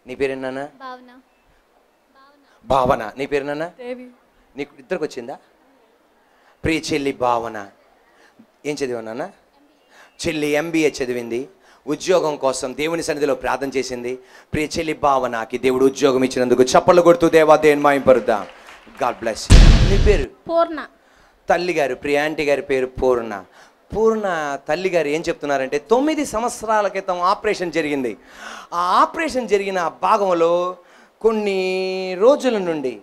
నీ పేరేనా? భావన. భావన. నీ పేరేనా? దేవి. నీకు ఇద్దరికి వచ్చిందా? ప్రియ చెల్లి భావన ఏం చదివా నాన్న? చెల్లి MBA చదివింది. ఉద్యోగం కోసం దేవుని సన్నిధిలో ప్రార్థన చేసింది. ప్రియ చెల్లి భావనకి దేవుడు ఉద్యోగం ఇచ్చినందుకు చప్పట్లు కొడుతూ దేవా దేవుని మహిమపరుద్దాం. God bless. నీ పేరు? పూర్ణ. తల్లి గారు, ప్రియ ఆంటీ గారి పేరు పూర్ణ. పూర్ణ తల్లి గారు ఏం చెప్తున్నారంటే 9 సంవత్సరాల క్రితం ఆపరేషన్ జరిగింది. ఆ ఆపరేషన్ జరిగిన భాగంలో కొన్ని రోజుల నుండి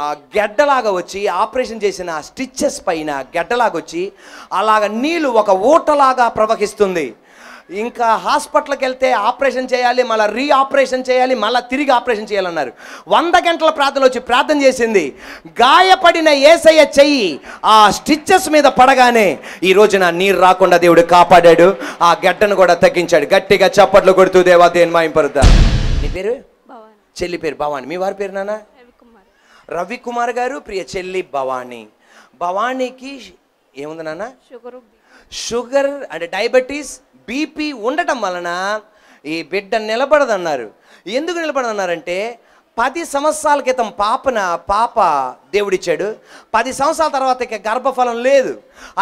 ఆ గెడ్డలాగా వచ్చి, ఆపరేషన్ చేసిన స్టిచ్చెస్ పైన గెడ్డలాగా వచ్చి అలాగ నీళ్ళు ఒక ఊటలాగా ప్రవహిస్తుంది. ఇంకా హాస్పిటల్కి వెళ్తే ఆపరేషన్ చేయాలి, మళ్ళీ ఆపరేషన్ చేయాలి, మళ్ళీ తిరిగి ఆపరేషన్ చేయాలన్నారు. 100 గంటల ప్రార్థన వచ్చి ప్రార్థన చేసింది. గాయపడిన యేసయ్య చెయ్యి ఆ స్టిచ్చెస్ మీద పడగానే ఈ రోజున నీరు రాకుండా దేవుడు కాపాడాడు. ఆ గడ్డను కూడా తగ్గించాడు. గట్టిగా చప్పట్లు కొడుతూ దేవా దేవుని మహిమపరుద్దాం. నీ పేరు? చెల్లి పేరు భవాని. మీ వారి పేరు నాన్న? రవికుమార్ గారు. ప్రియ చెల్లి భవాని. భవానీకి ఏముంది నాన్న? షుగర్ అంటే డయాబెటీస్, BP ఉండటం వలన ఈ బిడ్డ నిలబడదన్నారు. ఎందుకు నిలబడదన్నారంటే 10 సంవత్సరాల క్రితం పాప దేవుడిచ్చాడు. 10 సంవత్సరాల తర్వాత ఇక గర్భఫలం లేదు.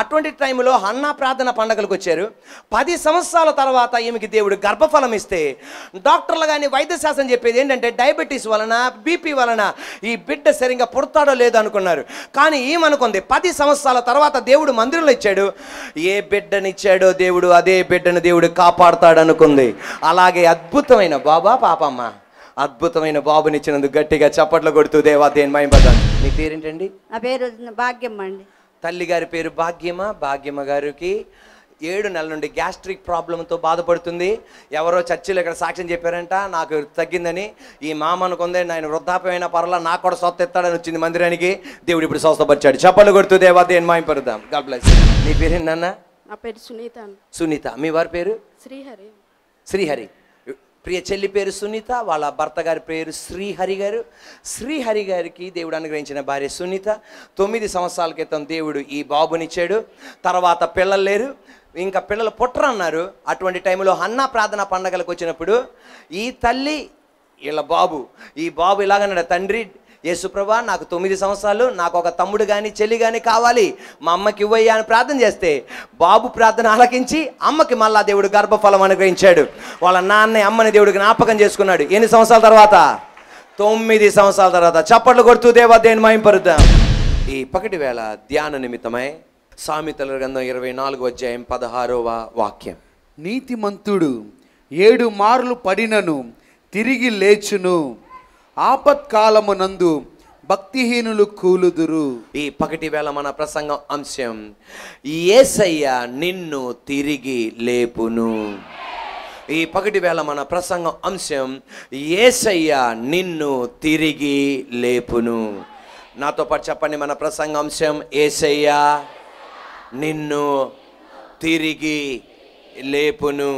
అటువంటి టైంలో హన్నా ప్రార్థన పండగలకు వచ్చారు. 10 సంవత్సరాల తర్వాత ఈమెకి దేవుడు గర్భఫలం ఇస్తే డాక్టర్లు కానీ వైద్యశాస్త్రం చెప్పేది ఏంటంటే డయాబెటీస్ వలన, BP వలన ఈ బిడ్డ సరిగ్గా పుడతాడో లేదో అనుకున్నారు. కానీ ఏమనుకుంది, 10 సంవత్సరాల తర్వాత దేవుడు మందిరంలో ఇచ్చాడు. ఏ బిడ్డనిచ్చాడో దేవుడు అదే బిడ్డను దేవుడు కాపాడుతాడు అనుకుంది. అలాగే అద్భుతమైన పాపమ్మ అద్భుతమైన బాబునిచ్చినందుకు గట్టిగా చప్పట్లు కొడుతూ దేవా దేవుని మహిమపరుద్దాం. మీ పేరేంటండి? నా పేరు భాగ్యమ్మ అండి. తల్లి గారి పేరు భాగ్యమ్మ. భాగ్యమ్మ గారికి 7 నెలల నుండి గ్యాస్ట్రిక్ ప్రాబ్లంతో బాధపడుతుంది. ఎవరో చర్చిలో ఇక్కడ సాక్ష్యం చెప్పారంట, నాకు తగ్గిందని. ఈ మామ అనుకుందే నేను వృద్ధాప్యమైన పర్లా నాకు కూడా స్వస్థ ఎత్తాడని వచ్చింది మందిరానికి. దేవుడు ఇప్పుడు స్వస్థపరిచాడు. చప్పట్లు కొడుతూ దేవా దేవుని మహిమపరుద్దాం. God bless. నీ పేరేంటన్నా? నా పేరు సునీత. సునీత. మీ వారి పేరు? శ్రీహరి. శ్రీహరి. ప్రియ చెల్లి పేరు సునీత. వాళ్ళ భర్త గారి పేరు శ్రీహరి గారు. శ్రీహరి గారికి దేవుడు అనుగ్రహించిన భార్య సునీత. 9 సంవత్సరాల క్రితం దేవుడు ఈ బాబునిచ్చాడు. తర్వాత పిల్లలు లేరు, ఇంకా పిల్లలు పుట్టరన్నారు. అటువంటి టైంలో హన్నా ప్రార్థన పండగలకు వచ్చినప్పుడు ఈ తల్లి వీళ్ళ ఈ బాబు ఇలాగన్నాడు, తండ్రి యేసుప్రభా నాకు 9 సంవత్సరాలు, నాకు ఒక తమ్ముడు కానీ చెల్లి కానీ కావాలి, మా అమ్మకి ఇవ్వయ్యా అని ప్రార్థన చేస్తే బాబు ప్రార్థన ఆలకించి అమ్మకి మళ్ళా దేవుడు గర్భఫలం అనుగ్రహించాడు. వాళ్ళ నాన్న అమ్మని దేవుడు జ్ఞాపకం చేసుకున్నాడు. ఎన్ని సంవత్సరాల తర్వాత? 9 సంవత్సరాల తర్వాత. చప్పట్లు కొడుతూ దేవా దేవుని మహిమపరుద్దాం. ఈ పగటి వేళ ధ్యాన నిమిత్తమై సామెతల గ్రంథం 24వ అధ్యాయం 16వ వాక్యం. నీతిమంతుడు 7 మార్లు పడినను తిరిగి లేచును, ఆపత్కాలమునందు భక్తిహీనులు కూలుదురు. ఈ పగటి వేళ మన ప్రసంగం అంశం యేసయ్య నిన్ను తిరిగి లేపును. ఈ పగటి వేళ మన ప్రసంగం అంశం యేసయ్య నిన్ను తిరిగి లేపును. నాతో పాటు చెప్పండి, మన ప్రసంగం అంశం యేసయ్య నిన్ను తిరిగి లేపును.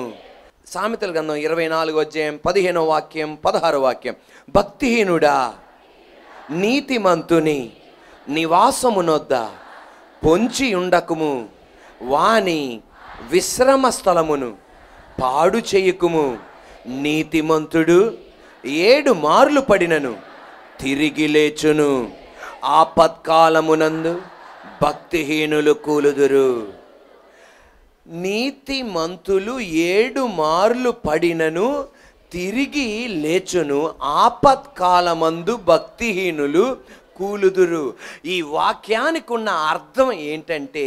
సామెతల గ్రంథం 24వ అధ్యాయం 15వ వాక్యం 16వ వాక్యం. భక్తిహీనుడా నీతిమంతుని నివాసమునొద్ద పొంచి ఉండకుము, వాని విశ్రమ స్థలమును పాడు చేయకుము. నీతిమంతుడు 7 మార్లు పడినను తిరిగి లేచును, ఆపత్కాలమునందు భక్తిహీనులు కూలుదురు. నీతిమంతులు 7 మార్లు పడినను తిరిగి లేచును, ఆపత్కాలమందు భక్తిహీనులు కూలుదురు. ఈ వాక్యానికి ఉన్న అర్థం ఏంటంటే,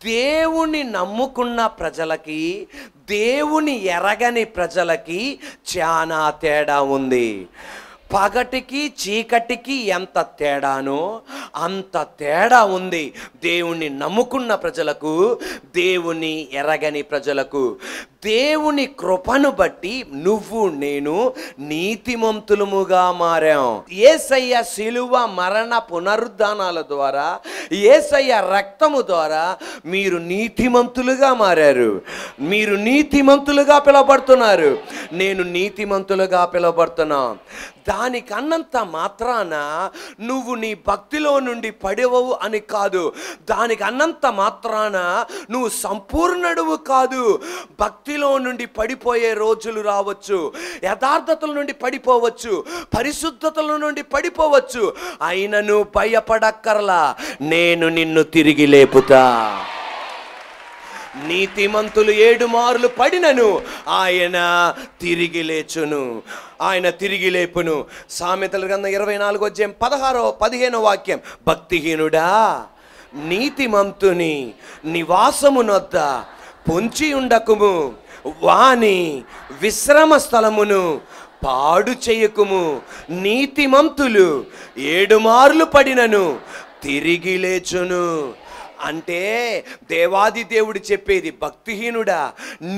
దేవుని నమ్ముకున్న ప్రజలకి దేవుని ఎరగని ప్రజలకి చాలా తేడా ఉంది. పగటికి చీకటికి ఎంత తేడానో అంత తేడా ఉంది దేవుణ్ణి నమ్ముకున్న ప్రజలకు, దేవుని ఎరగని ప్రజలకు. దేవుని కృపను బట్టి నువ్వు నేను నీతిమంతులముగా మారాం. యేసయ్య శిలువ మరణ పునరుద్ధానాల ద్వారా, యేసయ్య రక్తము ద్వారా మీరు నీతిమంతులుగా మారారు. మీరు నీతిమంతులుగా పిలువబడుతున్నారు. నేను నీతిమంతులుగా పిలువబడుతున్నా. దానికన్నంత మాత్రాన నువ్వు నీ భక్తిలో నుండి పడవవు అని కాదు. దానికి అన్నంత మాత్రాన నువ్వు సంపూర్ణుడువు కాదు. భక్తి భక్తిలో నుండి పడిపోయే రోజులు రావచ్చు, యథార్థతల నుండి పడిపోవచ్చు, పరిశుద్ధతల నుండి పడిపోవచ్చు. అయినను భయపడక్కర్లా, నేను నిన్ను తిరిగి లేపుతా. నీతిమంతులు 7 మార్లు పడినను ఆయన తిరిగి లేచును, ఆయన తిరిగి లేపును. సామెతల గ్రంథం 24:15 వాక్యం, భక్తిహీనుడా నీతిమంతుని నివాసమునొద్ద పొంచి ఉండకుము, వాని విశ్రమ స్థలమును పాడు చేయకుము. నీతిమంతులు 7 మార్లు పడినను తిరిగి లేచును. అంటే దేవాది దేవుడు చెప్పేది, భక్తిహీనుడా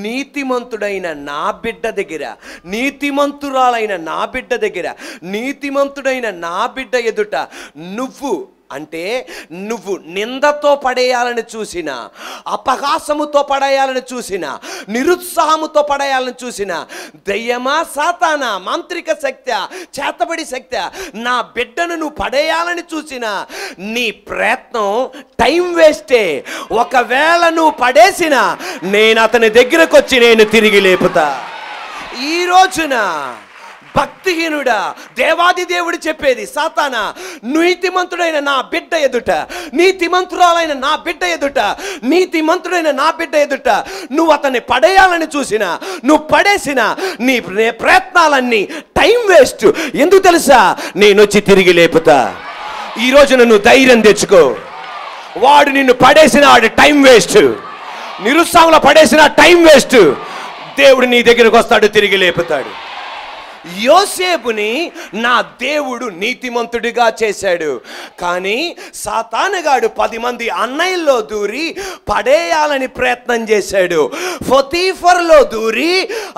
నీతిమంతుడైన నా బిడ్డ దగ్గర, నీతిమంతురాలైన నా బిడ్డ దగ్గర, నీతిమంతుడైన నా బిడ్డ ఎదుట నువ్వు నిందతో పడేయాలని చూసిన, అపహాసముతో పడేయాలని చూసిన, నిరుత్సాహముతో పడేయాలని చూసిన, దయ్యమా సాతానా మాంత్రిక శక్తి, చేతబడి శక్తి, నా బిడ్డను నువ్వు పడేయాలని చూసిన, నీ ప్రయత్నం టైం వేస్టే. ఒకవేళ నువ్వు పడేసిన, నేను అతని దగ్గరకు వచ్చి నేను తిరిగి లేపుతా. ఈ రోజున భక్తిహీనుడా, దేవాది దేవుడు చెప్పేది, సాతానా నీతిమంతుడైన నా బిడ్డ ఎదుట, నీతిమంతురాలైన నా బిడ్డ ఎదుట, నీతిమంతుడైన నా బిడ్డ ఎదుట నువ్వు అతన్ని పడేయాలని చూసినా, నువ్వు పడేసిన నీ ప్రయత్నాలన్నీ టైం వేస్ట్. ఎందుకు తెలుసా? నేను వచ్చి తిరిగి లేపుతా. ఈ రోజున నువ్వు ధైర్యం తెచ్చుకో. వాడు నిన్ను పడేసిన వాడు టైం వేస్ట్, నిరుత్సాహంలో పడేసిన టైం వేస్ట్. దేవుడు నీ దగ్గరకు వస్తాడు, తిరిగి లేపుతాడు. యోసేపుని నా దేవుడు నీతిమంతుడిగా చేశాడు, కానీ సాతానుగాడు 10 మంది అన్నయ్యల్లో దూరి పడేయాలని ప్రయత్నం చేశాడు. పొతీఫర్లో దూరి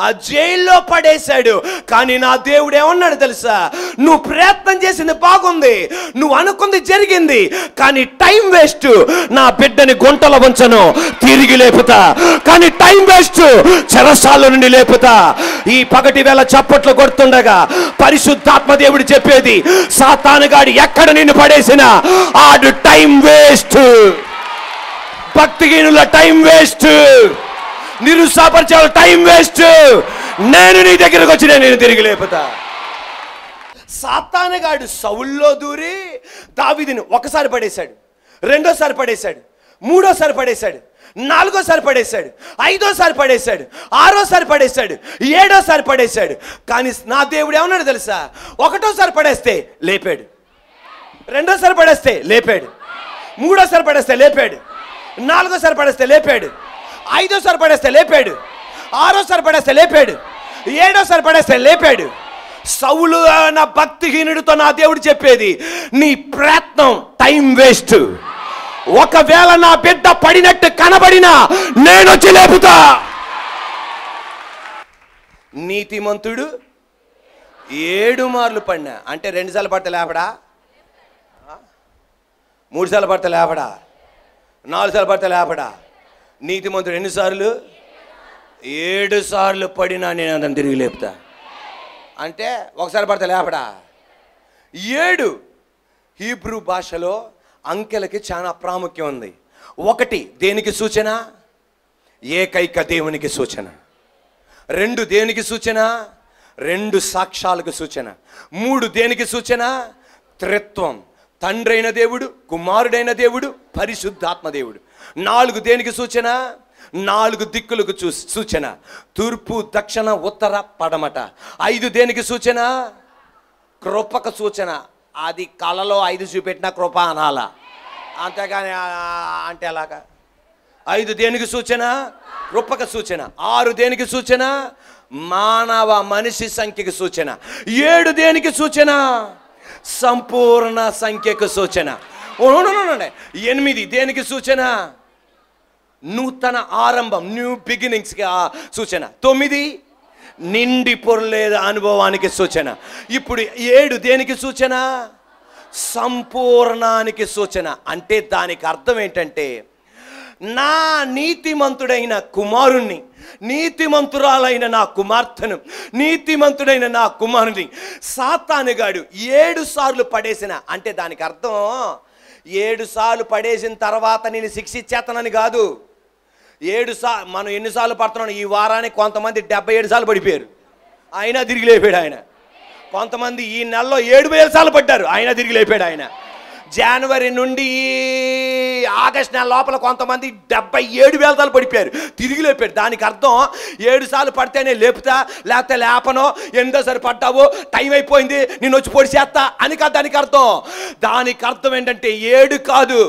ఆ జైల్లో పడేశాడు. కానీ నా దేవుడు ఏమన్నాడు తెలుసా? నువ్వు ప్రయత్నం చేసింది బాగుంది, నువ్వు అనుకుంది జరిగింది, కానీ టైం వేస్ట్. నా బిడ్డని గుంటలో ఉంచను, తిరిగి లేపుతా. కానీ టైం వేస్ట్, చెరసాల నుండి లేపుతా. ఈ పగటి వేళ చప్పట్లు కొడుతుండగా పరిశుద్ధాత్మ దేవుడు చెప్పేది, సాతానుగాడు ఎక్కడ నిన్ను పడేసినా ఆడు టైం వేస్ట్. భక్తిహీనుల టైం వేస్ట్, నిరుత్సాహపరిచే టైం వేస్ట్. నేను నీ దగ్గరకు వచ్చి నేను తిరిగి లేపుతా. సాతానుగాడు సౌల్లో దూరి దావీదుని ఒకసారి పడేశాడు, రెండోసారి పడేశాడు, మూడోసారి పడేశాడు, నాలుగోసారి పడేశాడు, ఐదోసారి పడేశాడు, ఆరోసారి పడేశాడు, ఏడోసారి పడేశాడు. కానీ నా దేవుడు ఏమన్నాడు తెలుసా? ఒకటోసారి పడేస్తే లేపాడు, రెండోసారి పడేస్తే లేపాడు, మూడోసారి పడేస్తే లేపాడు, నాలుగోసారి పడేస్తే లేపాడు, ఐదోసారి పడేస్తే లేపాడు, ఆరోసారి పడేస్తే లేపాడు, ఏడోసారి పడేస్తే లేపాడు. సౌలు నా భక్తిహీనుడితో నా దేవుడు చెప్పేది, నీ ప్రయత్నం టైం వేస్ట్. ఒకవేళ నా బిడ్డ పడినట్టు కనబడినా నేను వచ్చి లేపుతా. నీతిమంతుడు 7 మార్లు పడినా, అంటే 2 సార్లు పడితే లేపడా, 3 సార్లు పడితే లేపడా, 4 సార్లు పడితే లేపడా. నీతిమంతుడు ఎన్నిసార్లు? 7 సార్లు పడినా నేను అతను తిరిగి లేపుతా. అంటే ఒకసారి పడితే లేపడా. 7 హీబ్రూ భాషలో అంకెలకి చాలా ప్రాముఖ్యం ఉంది. 1 దేనికి సూచన? ఏకైక దేవునికి సూచన. 2 దేనికి సూచన? 2 సాక్ష్యాలకు సూచన. 3 దేనికి సూచన? త్రిత్వం, తండ్రి అయిన దేవుడు, కుమారుడైన దేవుడు, పరిశుద్ధాత్మ దేవుడు. 4 దేనికి సూచన? 4 దిక్కులకు సూచన, తూర్పు, దక్షిణ, ఉత్తర, పడమట. 5 దేనికి సూచన? కృపకు సూచన. అది కళలో 5 చూపెట్టిన కృప అనాల, అంతేగాని అంటే అలాగా. 5 దేనికి సూచన? కృపకు సూచన. 6 దేనికి సూచన? మానవ మనిషి సంఖ్యకు సూచన. 7 దేనికి సూచన? సంపూర్ణ సంఖ్యకు సూచన. 8 దేనికి సూచన? నూతన ఆరంభం, న్యూ బిగినింగ్స్కి సూచన. 9 నిండి పొరలేద అనుభవానికి సూచన. ఇప్పుడు 7 దేనికి సూచన? సంపూర్ణానికి సూచన. అంటే దానికి అర్థం ఏంటంటే, నా నీతిమంతుడైన కుమారుణ్ణి, నీతిమంతురాలైన నా కుమార్తెను, నీతిమంతుడైన నా కుమారుని సాతానుగాడు 7 సార్లు పడేసిన, అంటే దానికి అర్థం 7 సార్లు పడేసిన తర్వాత నేను శిక్షించేతనని కాదు. మనం ఎన్నిసార్లు పడుతున్నాం ఈ వారానికి కొంతమంది 77 సార్లు పడిపోయారు, అయినా తిరిగి లేపాడు ఆయన. కొంతమంది ఈ నెలలో 7000 సార్లు పడ్డారు, అయినా తిరిగి లేపాడు ఆయన. జనవరి నుండి ఆగస్టు నెల లోపల కొంతమంది 77,000 సార్లు పడిపోయారు, తిరిగి లేపాడు. దానికి అర్థం 7 సార్లు పడితేనే లేపుతా, లేకపోతే లేపనో, 8ోసారి పడ్డావు టైం అయిపోయింది నేను వచ్చి పొడి చేస్తా అని కాదు దానికి అర్థం. దానికి అర్థం ఏంటంటే 7 కాదు,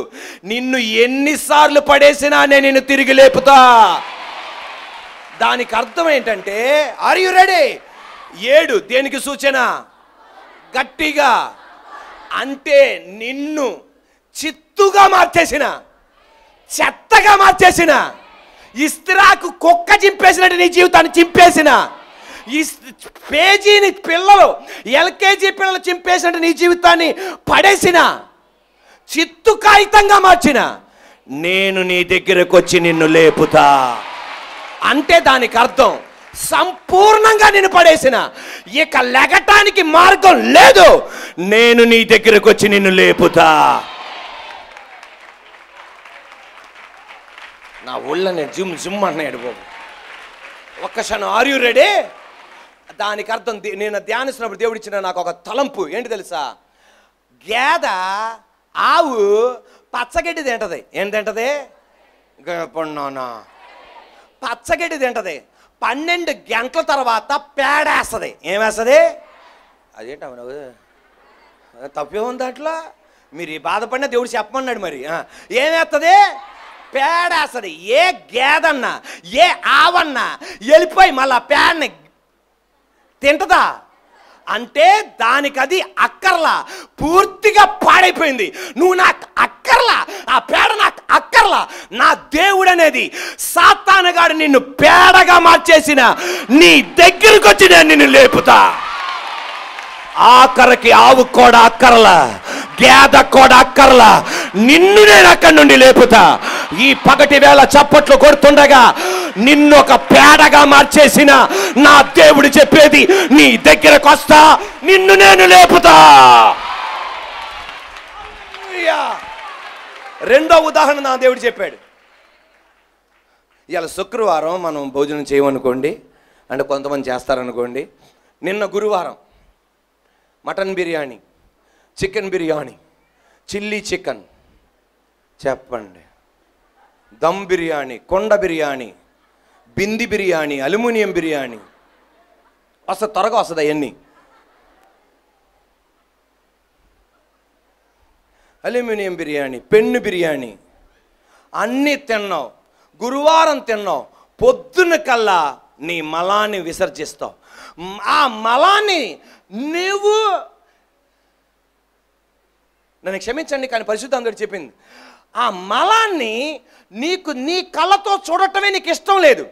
నిన్ను ఎన్నిసార్లు పడేసినా నేను నిన్ను తిరిగి లేపుతా. దానికి అర్థం ఏంటంటే ఆర్ యు రెడీ? 7 దేనికి సూచన? గట్టిగా అంటే నిన్ను చిత్తుగా మార్చేసిన, చెత్తగా మార్చేసిన, ఇస్త్రాకు కుక్క చింపేసినట్టు నీ జీవితాన్ని చింపేసిన, పేజీని పిల్లలు ఎల్కేజీ పిల్లలు చింపేసినట్టు నీ జీవితాన్ని పడేసిన, చిత్తు కాగితంగా మార్చిన నేను నీ దగ్గరకు వచ్చి నిన్ను లేపుతా. అంటే దానికి అర్థం సంపూర్ణంగా నిన్ను పడేసిన, ఇక లెగటానికి మార్గం లేదు, నేను నీ దగ్గరకు వచ్చి నిన్ను లేపుతా. నా ఒళ్ళని జిమ్ అన్నాడు బాబు. ఒక్కసారి ఆర్ యు రెడీ? దానికి అర్థం నేను ధ్యానిస్తున్నప్పుడు దేవుడు ఇచ్చిన నాకు ఒక తలంపు ఏంటి తెలుసా? గేద ఆవు పచ్చగడ్డి తింటది. ఏం తింటది? పచ్చగడ్డి తింటది. 12 గంటల తర్వాత పేడేస్తుంది. ఏమేస్తుంది? అదేంటవు తప్పే ఉంది దాంట్లో. మీరు ఈ బాధపడినా దేవుడు చెప్పమన్నాడు. మరి ఏమేస్తుంది? పేడేస్తుంది. ఏ గేదన్నా ఏ ఆవన్నా వెళ్ళిపోయి మళ్ళా పేడని తింటదా? అంటే దానికి అది అక్కర్లా, పూర్తిగా పాడైపోయింది. నువ్వు నాకు అక్కర్లా, ఆ పేడ నాకు అక్కర్లా. నా దేవుడు అనేది సాతానుగాడు నిన్ను పేడగా మార్చేసిన నీ దగ్గరకు వచ్చి నేను నిన్ను లేపుతా. ఆఖరికి ఆవు కూడా అక్కర్లా, గేద కూడా అక్కర్లా, నిన్ను నేను అక్కడి నుండి లేపుతా. ఈ పగటి వేళ చప్పట్లు కొడుతుండగా నిన్ను ఒక పేడగా మార్చేసిన నా దేవుడు చెప్పేది, నీ దగ్గరకు వస్తా, నిన్ను నేను లేపుతా. రెండో ఉదాహరణ నా దేవుడు చెప్పాడు. ఇవాళ శుక్రవారం మనం భోజనం చేయమనుకోండి, అంటే కొంతమంది చేస్తారనుకోండి. నిన్న గురువారం mutton biryani, chicken biryani, chilli chicken, చెప్పండి, దమ్ బిర్యానీ, కొండ బిర్యానీ, బింది బిర్యానీ, అల్యూమినియం బిర్యానీ, వస్తుంది త్వరగా వస్తుంది. అవన్నీ అల్యూమినియం బిర్యానీ, పెన్ను బిర్యానీ అన్నీ తిన్నావు. గురువారం తిన్నావు. పొద్దున్న కల్లా నీ మలాన్ని విసర్జిస్తావు. ఆ మలాన్ని నువ్వు, నన్ను క్షమించండి కానీ పరిశుద్ధాత్ముడు చెప్పింది, ఆ మలాన్ని నీకు నీ కళ్ళతో చూడటమే నీకు ఇష్టం లేదు.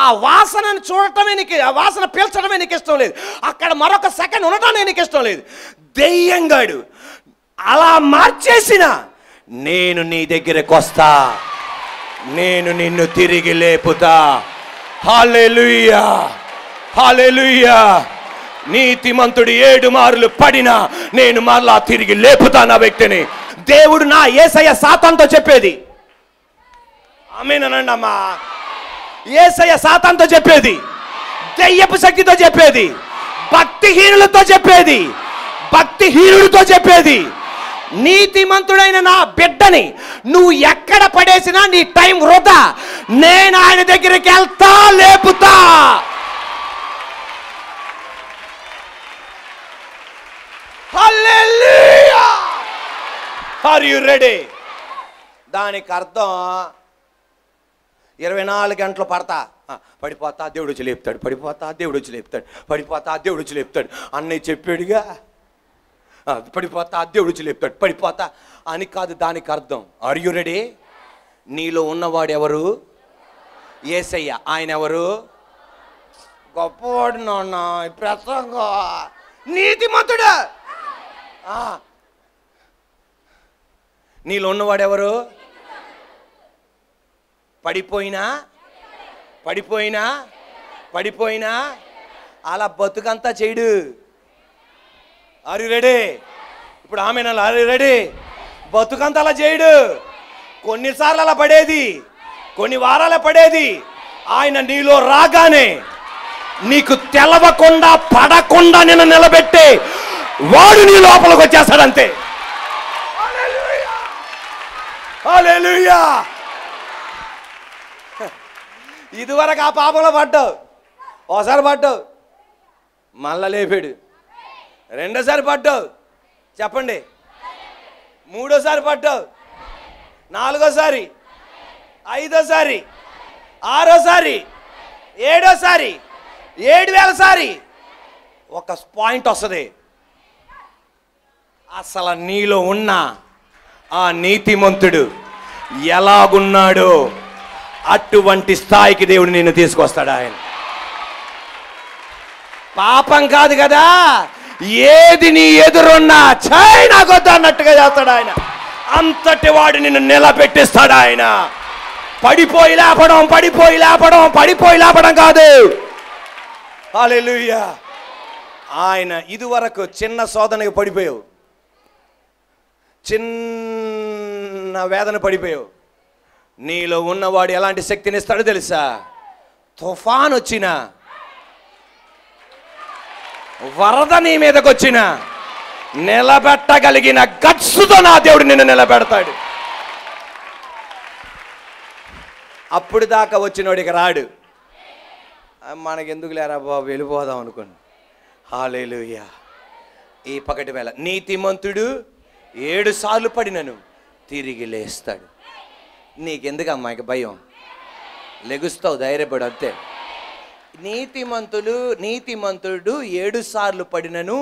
ఆ వాసనను చూడటమే నీకు, ఆ వాసన పీల్చడమే నీకు ఇష్టం లేదు. అక్కడ మరొక సెకండ్ ఉండటమే నీకు ఇష్టం లేదు. దెయ్యంగాడు అలా మార్చేసిన నేను నీ దగ్గరకు వస్తా, నేను నిన్ను తిరిగి లేపుతా. హల్లెలూయా, హల్లెలూయా. నీతిమంతుడు 7 మార్లు పడినా నేను మరలా తిరిగి లేపుతా నా వ్యక్తిని. దేవుడు నా యేసయ్య సాతానుతో చెప్పేది, ఆమేనండి అమ్మా. యేసయ్య సాతానుతో చెప్పేది, దెయ్యపు శక్తితో చెప్పేది, భక్తిహీనులతో చెప్పేది, భక్తిహీనుడితో చెప్పేది, నీతిమంతుడైన నా బిడ్డని నువ్వు ఎక్కడ పడేసినా నీ టైం వృధా, నేను ఆయన దగ్గరికి వెళ్తా, లేపుతా. హల్లెలూయా. Are you ready? దానికి అర్థం 24 గంటలు పడిపోతా దేవుడు వచ్చి లేపుతాడు, పడిపోతా దేవుడు వచ్చి లేపుతాడు, పడిపోతా దేవుడు వచ్చి లేపుతాడు. అన్నయ్య చెప్పాడుగా, పడిపోతా దేవుడు వచ్చి లేపుతాడు, పడిపోతా అని కాదు దానికి అర్థం. Are you ready? నీలో ఉన్నవాడు ఎవరు? యేసయ్య. ఆయన ఎవరు? గొప్పవాడు నాన్న, ప్రసంగా నీతిమంతుడు. నీలో ఉన్నవాడెవరు? పడిపోయినా పడిపోయినా పడిపోయినా అలా బతుకంతా చేయడు. Are you ready? ఇప్పుడు ఆమె ఆర్ యు రెడీ? బతుకంతా అలా చేయడు. కొన్నిసార్లు అలా పడేది, కొన్ని వారాలే పడేది. ఆయన నీలో రాగానే నీకు తెలవకుండా పడకుండా నిన్ను నిలబెట్టే వాడు నీ లోపలికి వచ్చేస్తాడంతే. హల్లెలూయా. ఇదివరకు ఆ పాపంలో పడ్డావు, ఓసారి పడ్డావు, మళ్ళా లేపాడు. రెండోసారి పడ్డావు, చెప్పండి. మూడోసారి పడ్డావు, నాలుగోసారి, ఐదోసారి, ఆరోసారి, ఏడోసారి, 7,000 సారి ఒక పాయింట్ వస్తుంది. అసలు నీలో ఉన్న ఆ నీతిమంతుడు ఎలాగున్నాడో అటువంటి స్థాయికి దేవుడు నిన్ను తీసుకొస్తాడు. ఆయన పాపం కాదు కదా, ఏది నీ ఎదురున్నా ఛాయ్ నాకొద్దు అన్నట్టుగా చేస్తాడు ఆయన. అంతటి వాడు నిన్ను నిలబెట్టిస్తాడు ఆయన. పడిపోయి లేపడం, పడిపోయి లేపడం, పడిపోయి లేపడం కాదు. హల్లెలూయా. ఆయన ఇదివరకు చిన్న శోధనకి పడిపోయావు, చిన్న వేదన పడిపోయావు. నీలో ఉన్నవాడు ఎలాంటి శక్తిని ఇస్తాడో తెలుసా? తుఫాన్ వచ్చిన, వరద నీ మీదకి వచ్చిన, నిలబెట్టగలిగిన గట్సుతో నా దేవుడు నిన్ను నిలబెడతాడు. అప్పుడు దాకా వచ్చినోడికి రాడు. మనకెందుకు లేరా బాబు, వెళ్ళిపోదాం అనుకోండి. హల్లెలూయా. ఈ పగటి వేళ నీతిమంతుడు 7 సార్లు పడినను తిరిగి లేస్తాడు. నీకెందుకు అమ్మాయికి భయం? లెగుస్తావు, ధైర్యపడు అంతే. నీతిమంతుడు 7 సార్లు పడినను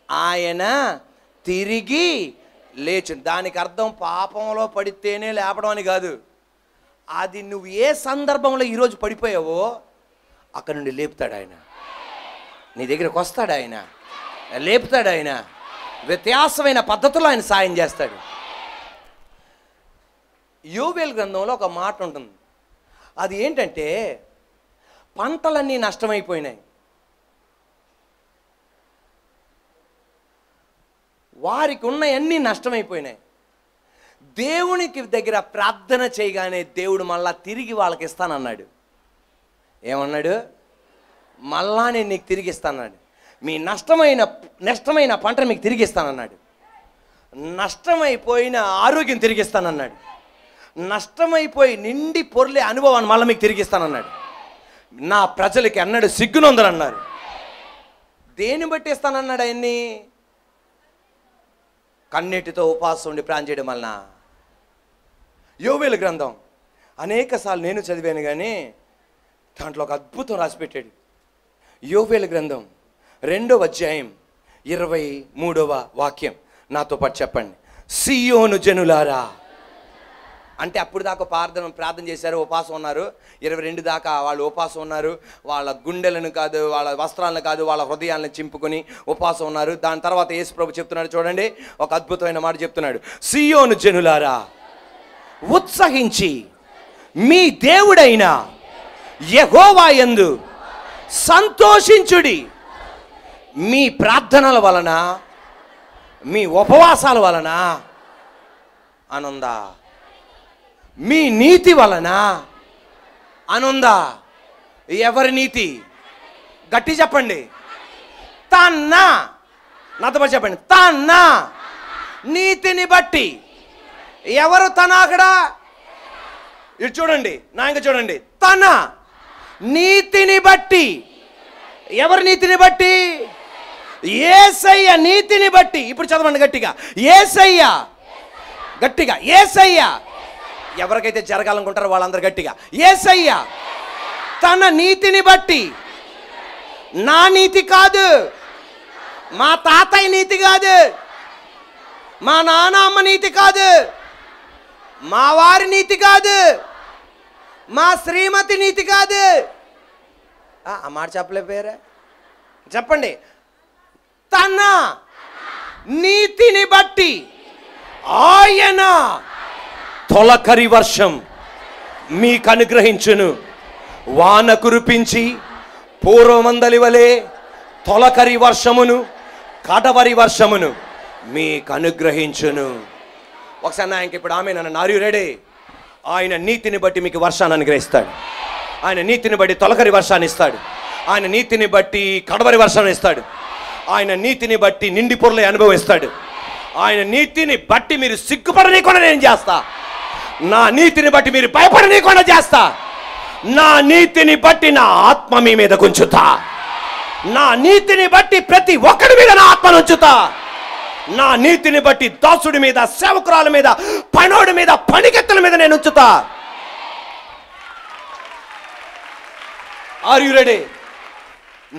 ఆయన తిరిగి లేచు. దానికి అర్థం పాపంలో పడితేనే లేపడం అని కాదు. అది నువ్వు ఏ సందర్భంలో ఈరోజు పడిపోయావో అక్కడ నుండి లేపుతాడు ఆయన. నీ దగ్గరకు వస్తాడు ఆయన, లేపుతాడు ఆయన. వ్యత్యాసమైన పద్ధతిలో ఆయన సాయం చేస్తాడు. యోవేలు గ్రంథంలో ఒక మాట ఉంటుంది. అది ఏంటంటే, పంటలన్నీ నష్టమైపోయినాయి, వారికి ఉన్నవన్నీ నష్టమైపోయినాయి. దేవునికి దగ్గర ప్రార్థన చేయగానే దేవుడు మళ్ళా తిరిగి వాళ్ళకి ఇస్తానన్నాడు. ఏమన్నాడు? మళ్ళా నేను నీకు తిరిగి ఇస్తానన్నాడు. మీ నష్టమైన పంటను మీకు తిరిగి ఇస్తానన్నాడు. నష్టమైపోయిన ఆరోగ్యం తిరిగిస్తానన్నాడు. నష్టమైపోయి నిండి పొర్లే అనుభవాన్ని మళ్ళీ మీకు తిరిగిస్తానన్నాడు. నా ప్రజలకి అన్నాడు సిగ్గునొందరన్నారు. దేని బట్టి ఇస్తానన్నాడు ఆయన్ని? కన్నీటితో ఉపవాసం ఉండి ప్రార్థన చేయడం వలన. యోవేలు గ్రంథం అనేక సార్లు నేను చదివాను, కానీ దాంట్లో ఒక అద్భుతం రాసిపెట్టాడు. యోవేలు గ్రంథం 2వ అధ్యాయం 23వ వాక్యం నాతో పాటు చెప్పండి. సియోను జనులారా అంటే అప్పుడు దాకా ప్రార్థన చేశారు, ఉపవాసం ఉన్నారు. 22 దాకా వాళ్ళు ఉపవాసం ఉన్నారు. వాళ్ళ గుండెలను కాదు, వాళ్ళ వస్త్రాలను కాదు, వాళ్ళ హృదయాలను చింపుకొని ఉపవాసం ఉన్నారు. దాని తర్వాత యేసు ప్రభు చెప్తున్నాడు, చూడండి, ఒక అద్భుతమైన మాట చెప్తున్నాడు. సియోను జనులారా ఉత్సహించి మీ దేవుడైన యెహోవా యందు సంతోషించుడి. మీ ప్రార్థనల వలన, మీ ఉపవాసాల వలన అనుందా? మీ నీతి వలన అనుందా? ఎవరి నీతి? గట్టి చెప్పండి. నాతో పాటు చెప్పండి. తన నీతిని బట్టి. ఎవరు తన? అక్కడ ఇటు చూడండి, నా ఇంకా చూడండి. తన నీతిని బట్టి. ఎవరి నీతిని బట్టి? యేసయ్య నీతిని బట్టి. ఇప్పుడు చదవండి గట్టిగా. యేసయ్య. గట్టిగా యేసయ్య. ఎవరికైతే జరగాలనుకుంటారో వాళ్ళందరూ గట్టిగా యేసయ్య తన నీతిని బట్టి. నా నీతి కాదు, మా తాతయ్య నీతి కాదు, మా నాన్న అమ్మ నీతి కాదు, మా వారి నీతి కాదు, మా శ్రీమతి నీతి కాదు. ఆ మాట చెప్పలేకపోయారా? చెప్పండి. తన నీతిని బట్టి ఆయన తొలకరి వర్షం మీకు అనుగ్రహించును. వాన కురిపించి పూర్వమందలి వలె తొలకరి వర్షమును కడవరి వర్షమును మీకు అనుగ్రహించును. ఒకసారి నా ఇంక ఇప్పుడు ఆమె నన్ను, ఆర్ యు రెడీ? ఆయన నీతిని బట్టి మీకు వర్షాన్ని అనుగ్రహిస్తాడు. ఆయన నీతిని బట్టి తొలకరి వర్షాన్ని ఇస్తాడు. ఆయన నీతిని బట్టి కడవరి వర్షాన్ని ఇస్తాడు. ఆయన నీతిని బట్టి నిండి పొరలే అనుభవం ఇస్తాడు. ఆయన నీతిని బట్టి మీరు సిగ్గుపడనీయకుండా నేను చేస్తా. నా నీతిని బట్టి మీరు భయపడనీయకుండా చేస్తా. నా నీతిని బట్టి నా ఆత్మ మీ మీద ఉంచుతా. నా నీతిని బట్టి ప్రతి ఒక్కడి మీద నా ఆత్మను ఉంచుతా. నా నీతిని బట్టి దాసుడి మీద, సేవకురాల మీద, పనోడి మీద, పనికెత్తల మీద నేను ఉంచుతా. Are you ready?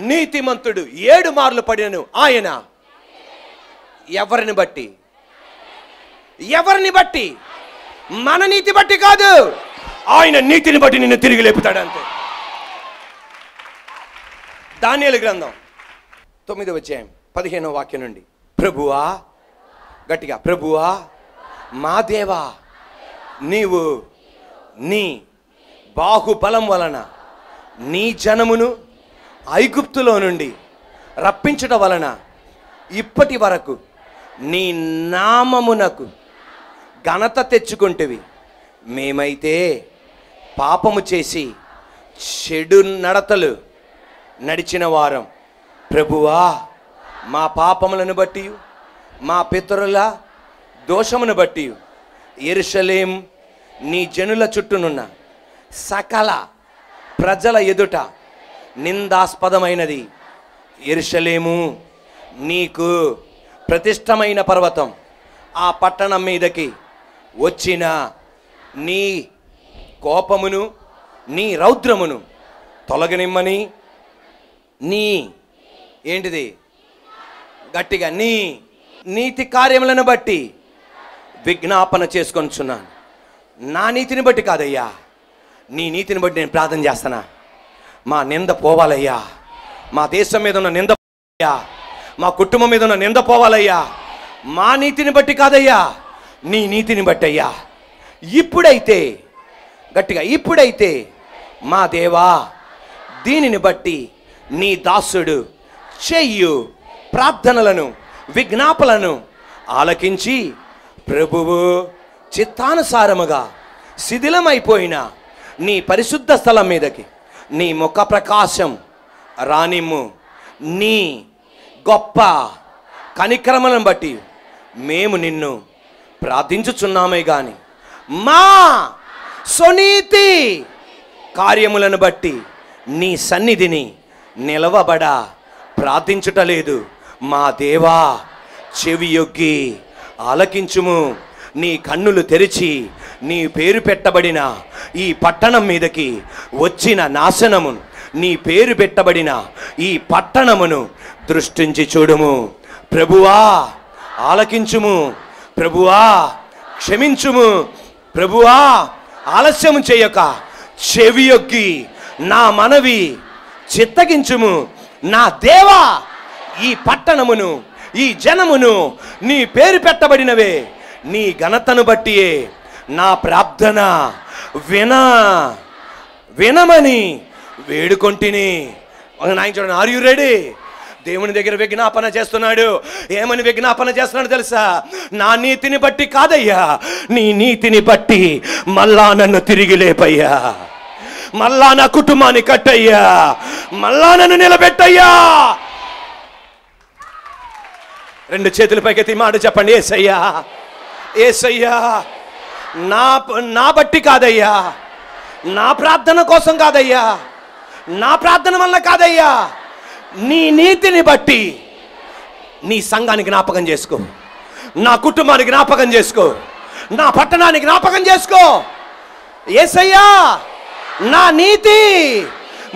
నీతిమంతుడు 7 మార్లు పడినను ఆయన ఎవరిని బట్టి? ఎవరిని బట్టి? మన నీతి బట్టి కాదు, ఆయన నీతిని బట్టి నిన్ను తిరిగి లేపుతాడు అంతే. దానియేలు గ్రంథం 9వ అధ్యాయం 15వ వాక్యం నుండి, ప్రభువా, గట్టిగా, ప్రభువా మా దేవా, నీవు నీ బాహుబలం వలన నీ జనమును ఐగుప్తులో నుండి రప్పించుట వలన ఇప్పటి వరకు నీ నామమునకు ఘనత తెచ్చుకుంటేవి. మేమైతే పాపము చేసి చెడు నడతలు నడిచిన వారం. ప్రభువా, మా పాపములను బట్టి, మా పితరుల దోషమును బట్టి యెరూషలేము నీ జనుల చుట్టూనున్న సకల ప్రజల ఎదుట నిందాస్పదమైనది. యెరూషలేము నీకు ప్రతిష్టమైన పర్వతం. ఆ పట్టణం మీదకి వచ్చిన నీ కోపమును, నీ రౌద్రమును తొలగనిమ్మని నీ ఏంటిది? గట్టిగా, నీ నీతి కార్యములను బట్టి విజ్ఞాపన చేసుకొనిచున్నాను. నా నీతిని బట్టి కాదయ్యా, నీ నీతిని బట్టి నేను ప్రార్థన చేస్తానా. మా నింద పోవాలయ్యా, మా దేశం మీద ఉన్న నింద పోవాలయ్యా, మా కుటుంబం మీద ఉన్న నింద పోవాలయ్యా. మా నీతిని బట్టి కాదయ్యా, నీ నీతిని బట్టి అయ్యా. ఇప్పుడైతే, గట్టిగా, ఇప్పుడైతే మా దేవా, దీనిని బట్టి నీ దాసుడు చెయ్యు ప్రార్థనలను, విజ్ఞాపనలను ఆలకించి ప్రభువు చిత్తానుసారముగా శిథిలమైపోయిన నీ పరిశుద్ధ స్థలం మీదకి నీ ముఖ ప్రకాశం రానిమ్ము. నీ గొప్ప కనికరములను బట్టి మేము నిన్ను ప్రార్థించుచున్నామే గాని మా స్వనీతి కార్యములను బట్టి నీ సన్నిధిని నిలవబడ ప్రార్థించుటలేదు. మా దేవా, చెవి యొగ్గి ఆలకించుము. నీ కన్నులు తెరిచి నీ పేరు పెట్టబడిన ఈ పట్టణం మీదకి వచ్చిన నాశనమును, నీ పేరు పెట్టబడిన ఈ పట్టణమును దృష్టించి చూడుము. ప్రభువా, ఆలకించుము. ప్రభువా, క్షమించుము. ప్రభువా, ఆలస్యము చేయక చెవి యొగ్గి నా మనవి చిత్తగించుము. నా దేవా, ఈ పట్టణమును, ఈ జనమును నీ పేరు పెట్టబడినవే నీ ఘనతను బట్టియే నా ప్రార్థన వినమని వేడుకొంటిని. నాయన చూడండి, ఆర్ యు రెడీ? దేవుని దగ్గర విజ్ఞాపన చేస్తున్నాడు. ఏమని విజ్ఞాపన చేస్తున్నాడు తెలుసా? నా నీతిని బట్టి కాదయ్యా, నీ నీతిని బట్టి మళ్ళా నన్ను తిరిగి లేపయ్యా, మళ్ళా నా కుటుంబాన్ని కట్టయ్యా, మళ్ళా నన్ను నిలబెట్టయ్యా. 2 చేతుల పైకెత్తి మాట చెప్పండి, యేసయ్యా, యేసయ్యా. నా బట్టి కాదయ్యా, నా ప్రార్థన కోసం కాదయ్యా, నా ప్రార్థన వల్ల కాదయ్యా, నీ నీతిని బట్టి నీ సంఘానికి జ్ఞాపకం చేసుకో, నా కుటుంబానికి జ్ఞాపకం చేసుకో, నా పట్టణానికి జ్ఞాపకం చేసుకో. యేసయ్యా, నా నీతి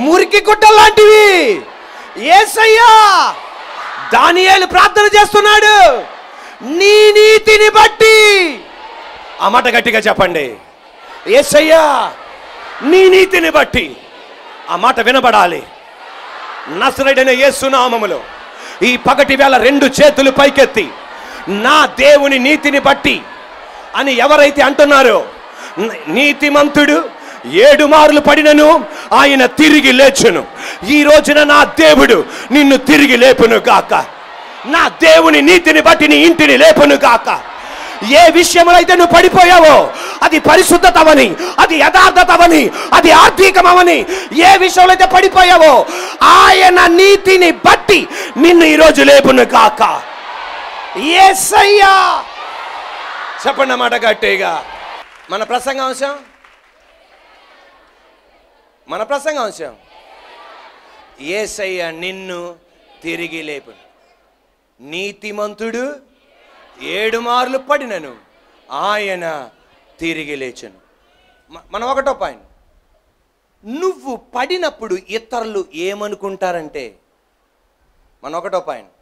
మురికి గుట్టలాంటివి. యేసయ్యా, దానియేలు ప్రార్థన చేస్తున్నాడు, నీ నీతిని బట్టి. ఆ మాట గట్టిగా చెప్పండి, యేసయ్యా, నీ నీతిని బట్టి. ఆ మాట వినబడాలి. నజరేయుడైన యేసు నామములో ఈ పగటి వేళ 2 చేతులు పైకెత్తి, నా దేవుని నీతిని బట్టి అని ఎవరైతే అంటున్నారో, నీతిమంతుడు 7 మార్లు పడినను ఆయన తిరిగి లేచును. ఈ రోజున నా దేవుడు నిన్ను తిరిగి లేపును గాక. నా దేవుని నీతిని బట్టి నీ ఇంటిని లేపును గాక. ఏ విషయంలో అయితే నువ్వు పడిపోయావో, అది పరిశుద్ధత అవని, అది యథార్థత అవని, అది ఆర్థికమవని, ఏ విషయంలో అయితే పడిపోయావో ఆయన నీతిని బట్టి నిన్ను ఈరోజు లేపును కాక. యేసయ్యా. చెప్పండి అన్నమాట గట్టిగా. మన ప్రసంగాంశం యేసయ్య నిన్ను తిరిగి లేపును. నీతిమంతుడు 7 మార్లు పడినను ఆయన తిరిగి లేచును. మనం ఒకటో పాయింట్, నువ్వు పడినప్పుడు ఇతరులు ఏమనుకుంటారంటే, మన ఒకటో పాయింట్,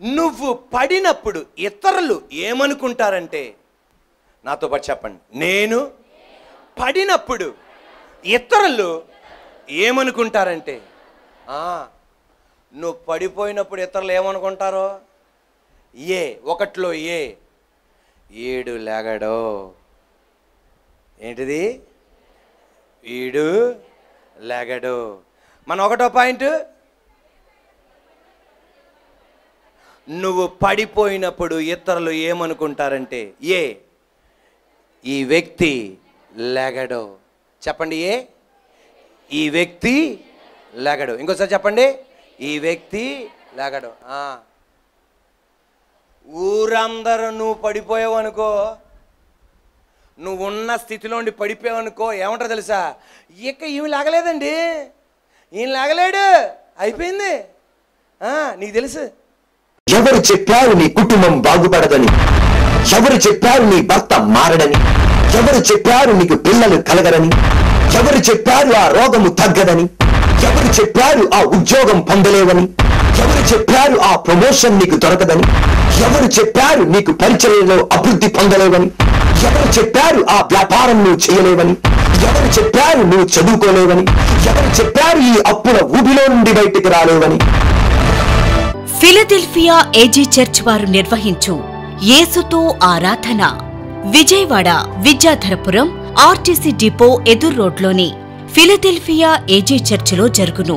నువ్వు పడినప్పుడు ఇతరులు ఏమనుకుంటారంటే, నాతో పాటు చెప్పండి, నేను పడినప్పుడు ఇతరులు ఏమనుకుంటారంటే. నువ్వు పడిపోయినప్పుడు ఇతరులు ఏమనుకుంటారో, ఒకటిలో 7 లేగడో, ఏంటిది, వీడు లేగడు. మన ఒకటో పాయింట్, నువ్వు పడిపోయినప్పుడు ఇతరులు ఏమనుకుంటారంటే, ఈ వ్యక్తి లేగడు. చెప్పండి, ఈ వ్యక్తి లేగడు. ఇంకోసారి చెప్పండి, ఈ వ్యక్తి లేగడు. ఊరందరూ నువ్వు పడిపోయావు అనుకో, నువ్వు ఉన్న స్థితిలోండి పడిపోయావు అనుకో, ఏమంటారు తెలుసా, ఇక ఈమె లేగలేదండి, ఈయన లేగలేడు, అయిపోయింది. నీకు తెలుసు. ఎవరు చెప్పారు నీ కుటుంబం బాగుపడదని? ఎవరు చెప్పారు నీ భర్త మారడని? ఎవరు చెప్పారు నీకు పిల్లలు కలగరని? ఎవరు చెప్పారు ఆ రోగము తగ్గదని? ఎవరు చెప్పారు ఆ ఉద్యోగం పొందలేవని? ఎవరు చెప్పారు ఆ ప్రమోషన్ నీకు దొరకదని? ఎవరు చెప్పారు నీకు పరిచర్యలో అభివృద్ధి పొందలేవని? ఎవరు చెప్పారు ఆ వ్యాపారం నువ్వు చేయలేవని? ఎవరు చెప్పారు నువ్వు చదువుకోలేవని? ఎవరు చెప్పారు ఈ అప్పుల ఊబిలో నుండి బయటికి రాలేవని? ఫిలదెల్ఫియా ఏజీ చర్చ్ వారు నిర్వహించు యేసుతో ఆరాధన విజయవాడ విద్యాధరపురం ఆర్టీసీ డిపో ఎదురు రోడ్లోని ఫిలదెల్ఫియా ఏజీ చర్చిలో జరుగును.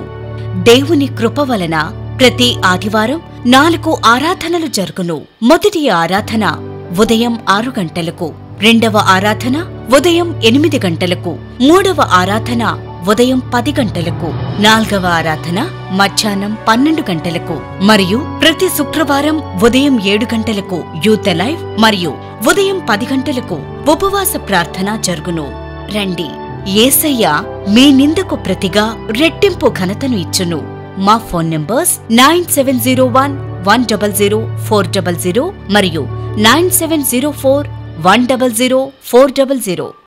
దేవుని కృప వలన ప్రతి ఆదివారం 4 ఆరాధనలు జరుగును. మొదటి ఆరాధన ఉదయం 6 గంటలకు, రెండవ ఆరాధన ఉదయం 8 గంటలకు, మూడవ ఆరాధన ఉదయం 10 గంటలకు, 4వ ఆరాధన మధ్యాహ్నం 12 గంటలకు మరియు ప్రతి శుక్రవారం ఉదయం 7 గంటలకు యూత్ లైవ్ మరియు ఉదయం 10 గంటలకు ఉపవాస ప్రార్థన జరుగును. రండి, యేసయ్య మీ నిందకు ప్రతిగా రెట్టింపు ఘనతను ఇచ్చును. మా ఫోన్ నంబర్స్ 9701004000 మరియు 9704100400.